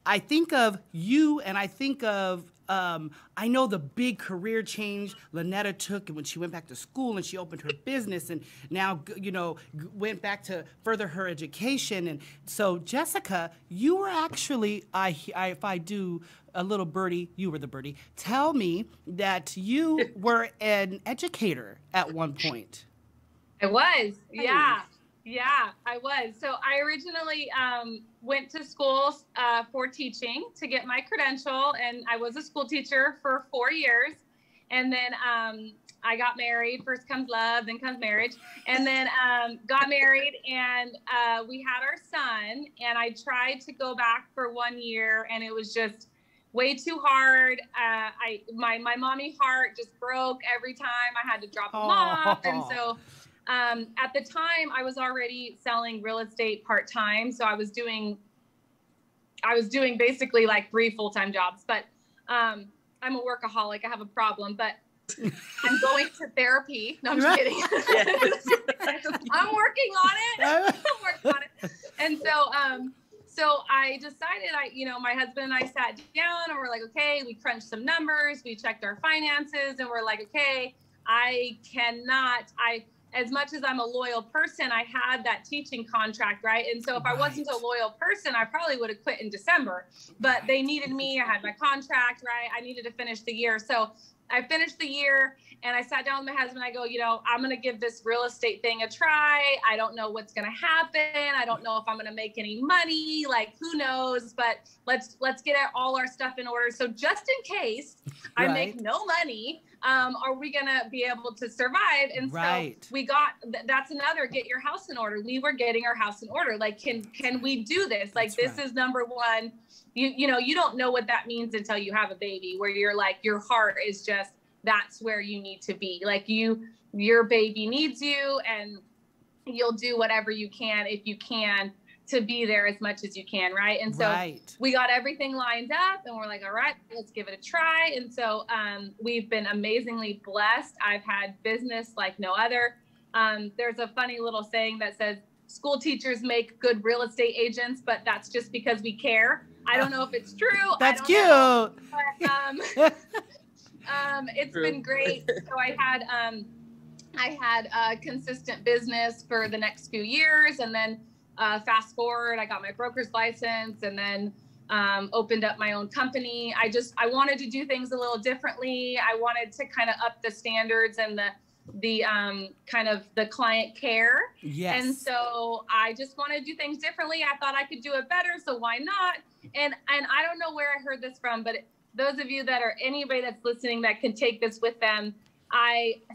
I think of you, and I think of, I know the big career change LaNetta took when she went back to school and she opened her business and now, went back to further her education. And so, Jessica, you were actually, if I do a little birdie, you were the birdie, tell me that you were an educator at one point. I was, yeah. Yeah, I was. So I originally went to school for teaching to get my credential, and I was a school teacher for 4 years. And then I got married. First comes love, then comes marriage. And then got married, and we had our son. And I tried to go back for 1 year, and it was just way too hard. My mommy heart just broke every time I had to drop him off. And so at the time I was already selling real estate part-time. So I was doing basically like 3 full-time jobs, but I'm a workaholic. I have a problem, but I'm going to therapy. No, I'm just kidding. I'm working on it. And so I decided, my husband and I sat down and we're like, okay, we crunched some numbers, we checked our finances, and we're like, okay, as much as I'm a loyal person, I had that teaching contract, right? And so if I wasn't a loyal person, I probably would have quit in December, but they needed me. I had my contract, right? I needed to finish the year. So I finished the year and I sat down with my husband. I go, I'm going to give this real estate thing a try. I don't know what's going to happen. I don't know if I'm going to make any money, like who knows, but let's get all our stuff in order. So just in case I make no money, are we going to be able to survive? And so we that's another, get your house in order. We were getting our house in order. Like, can we do this? Like, this is number one. You don't know what that means until you have a baby, where you're like, your heart is just, that's where you need to be. Like your baby needs you, and you'll do whatever you can, if you can, to be there as much as you can. Right. And so we got everything lined up and we're like, all right, let's give it a try. And so we've been amazingly blessed. I've had business like no other. There's a funny little saying that says, school teachers make good real estate agents, but that's just because we care. I don't know if it's true. That's cute. But, it's been great. So I had a consistent business for the next few years, and then fast forward, I got my broker's license, and then opened up my own company. I wanted to do things a little differently. I wanted to kind of up the standards and the kind of the client care. Yes. And so I just wanted to do things differently. I thought I could do it better, so why not? And I don't know where I heard this from, but those of you that are, anybody that's listening that can take this with them,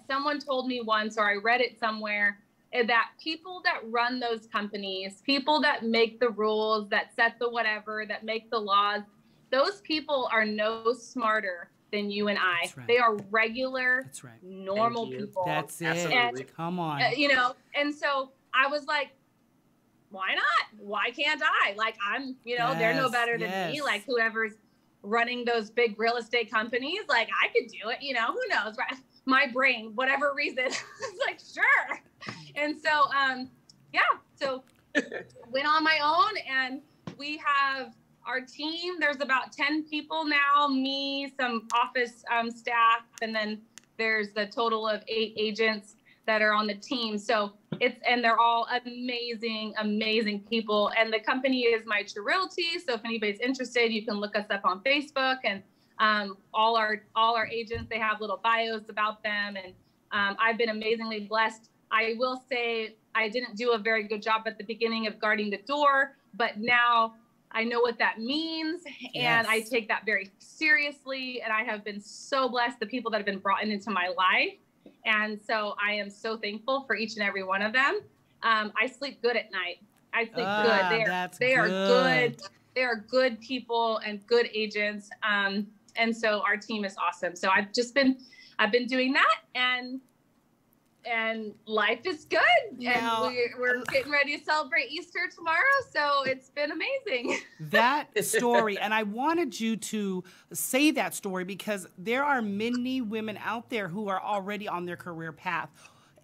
someone told me once, or I read it somewhere, that people that run those companies, people that make the rules, that set the whatever, that make the laws, those people are no smarter than you and I. Right. They are regular, normal people. That's it. And, come on. And so I was like, why not? Why can't I? Like, I'm, they're no better than me. Like, whoever's running those big real estate companies, like, I could do it. Who knows, right? My brain, whatever reason, it's like, sure. And so, so went on my own, and we have our team. There's about 10 people now, me, some office staff, and then there's the total of 8 agents that are on the team. So and they're all amazing, amazing people. And the company is My True Realty. So if anybody's interested, you can look us up on Facebook, and all our agents, they have little bios about them. And I've been amazingly blessed. I will say I didn't do a very good job at the beginning of guarding the door, but now I know what that means, and I take that very seriously. And I have been so blessed, the people that have been brought into my life. And so I am so thankful for each and every one of them. I sleep good at night. I sleep good. They are good. They are good people and good agents. And so our team is awesome. So I've been doing that, and life is good. Now, and we're getting ready to celebrate Easter tomorrow. So it's been amazing. That story. And I wanted you to say that story because there are many women out there who are already on their career path.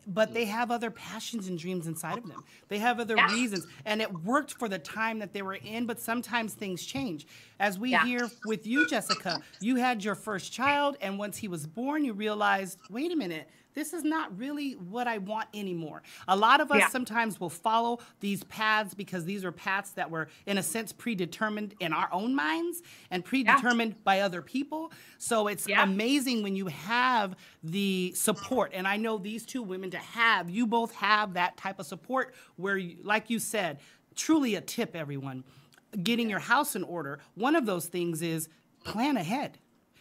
but they have other passions and dreams inside of them. They have other reasons, and it worked for the time that they were in, but sometimes things change. As we hear with you, Jessica, you had your first child, and once he was born, you realized, wait a minute, this is not really what I want anymore. A lot of us sometimes will follow these paths because these are paths that were, in a sense, predetermined in our own minds and predetermined by other people. So it's amazing when you have the support. And I know these two women you both have that type of support where, like you said, truly a tip, everyone, getting your house in order. One of those things is plan ahead.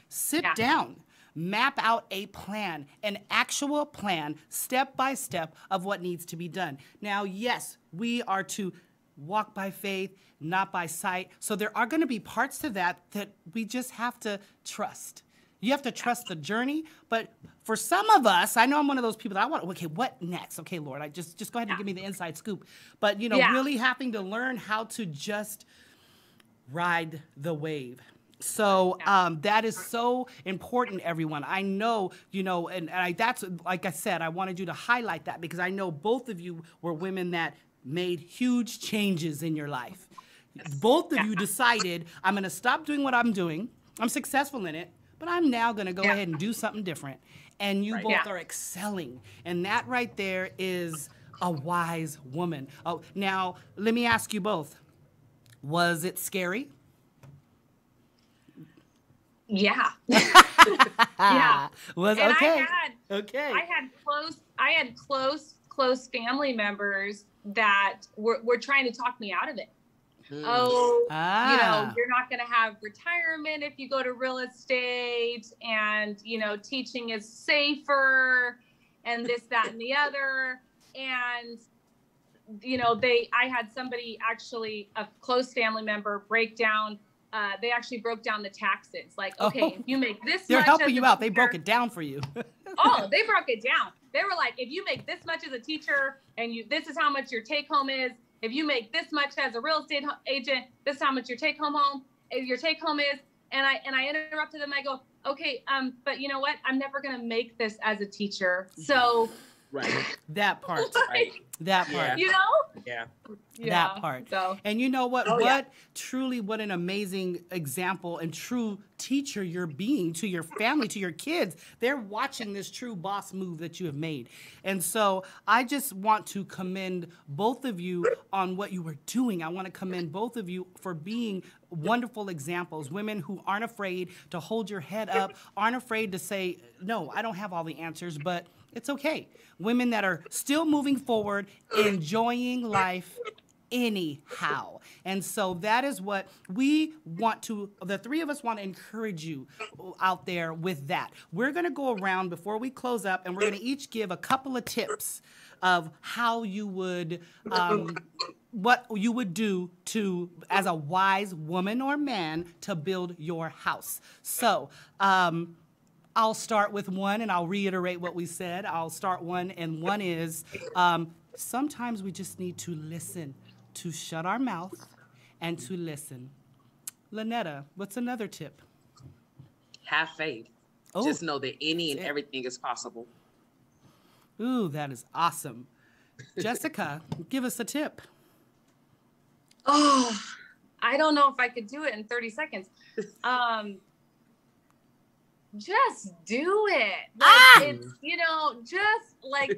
Sit down. Map out a plan, an actual plan, step by step of what needs to be done. Now, yes, we are to walk by faith, not by sight. So there are going to be parts to that we just have to trust. You have to trust the journey. But for some of us, I know I'm one of those people that okay, what next? Okay, Lord, just go ahead and give me the inside scoop. But, really having to learn how to just ride the wave. So that is so important, everyone. I know, and that's, like I said, I wanted you to highlight that because I know both of you were women that made huge changes in your life. Both of you decided, I'm going to stop doing what I'm doing. I'm successful in it, but I'm now going to go ahead and do something different. And you both are excelling. And that right there is a wise woman. Oh, now, let me ask you both. Was it scary? Yeah. Was and okay. I had close family members that were trying to talk me out of it. You're not going to have retirement if you go to real estate, and teaching is safer, and this, that, and the other. And I had somebody, actually a close family member, break down. They actually broke down the taxes. Like, okay, if you make this much. They're helping you out. They broke it down for you. They broke it down. They were like, if you make this much as a teacher and this is how much your take home is. If you make this much as a real estate agent, this is how much your take home is. And I interrupted them. I go, okay, but you know what? I'm never going to make this as a teacher. So. Right. That part. Right. That part. Yeah. That part. So. And you know what? Truly, what an amazing example and true teacher you're being to your family, to your kids. They're watching this true boss move that you have made. And so I just want to commend both of you on what you were doing. I want to commend both of you for being wonderful examples, women who aren't afraid to hold your head up, aren't afraid to say, no, I don't have all the answers, but it's okay. Women that are still moving forward, enjoying life anyhow. And so that is what we want to, the three of us want to encourage you out there with that. We're going to go around before we close up, and we're going to each give a couple of tips of how you would, what you would do to, as a wise woman or man, to build your house. So, I'll start with one, and I'll reiterate what we said. I'll start one, and one is sometimes we just need to listen, to shut our mouth and to listen. LaNetta, what's another tip? Have faith. Just know that any and everything is possible. Ooh, that is awesome. Jessica, give us a tip. Oh, I don't know if I could do it in 30 seconds. Just do it. Like, it's, just like,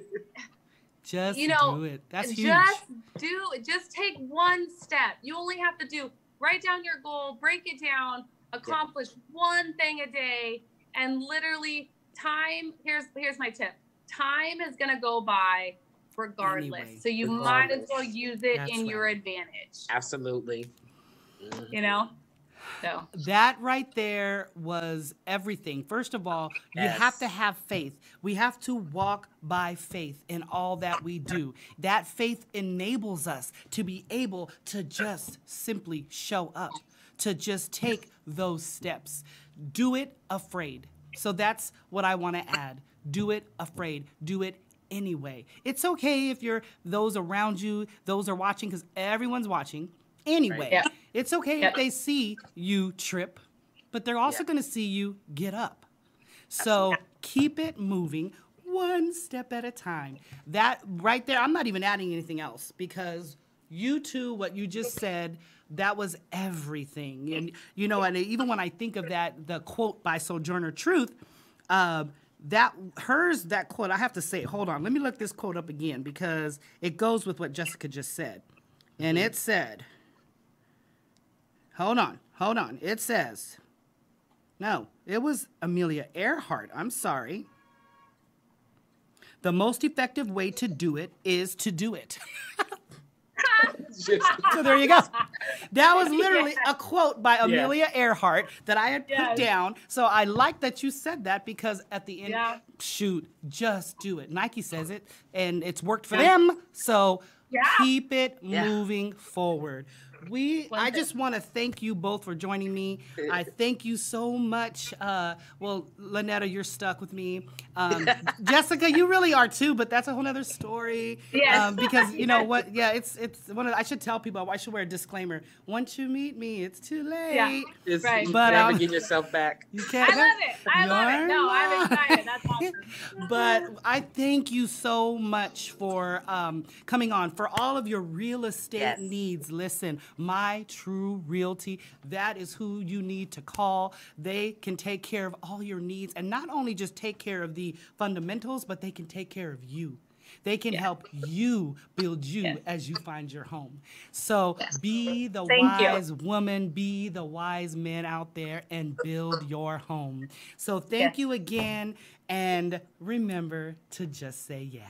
just do it. That's huge. Just take one step. You only have to write down your goal, break it down, accomplish one thing a day, and literally here's my tip. Time is going to go by regardless. Anyway, so you might as well use it in your advantage. Absolutely. So that right there was everything. First of all, you have to have faith. We have to walk by faith in all that we do. That faith enables us to be able to just simply show up, to just take those steps. Do it afraid. So that's what I want to add. Do it afraid. Do it anyway. It's okay if those around you, those are watching, because everyone's watching. Anyway, it's okay if they see you trip, but they're also going to see you get up. So keep it moving. one step at a time. That right there, I'm not even adding anything else because you two, what you just said, that was everything. And, you know, and even when I think of that, the quote by Sojourner Truth, that quote, I have to say, hold on, let me look this quote up again because it goes with what Jessica just said. And it said, hold on. It says, no, it was Amelia Earhart. I'm sorry. The most effective way to do it is to do it. So there you go. That was literally a quote by Amelia Earhart that I had put down. So I like that you said that because at the end, shoot, just do it. Nike says it, and it's worked for them. So keep it moving forward. I just want to thank you both for joining me. I thank you so much. Well, LaNetta, you're stuck with me. Jessica, you really are too, but that's a whole other story. Yes. Because you know what? Yeah, it's one of. I should tell people. I should wear a disclaimer. Once you meet me, it's too late. Yeah. Right. But never get yourself back. You can't. I love it. I love it. No, I'm excited. That's awesome. But I thank you so much for coming on. For all of your real estate needs, listen. My True Realty, that is who you need to call. They can take care of all your needs and not only just take care of the fundamentals, but they can take care of you. They can help you build you as you find your home. So be the wise woman, be the wise man out there and build your home. So thank you again. And remember to just say yeah.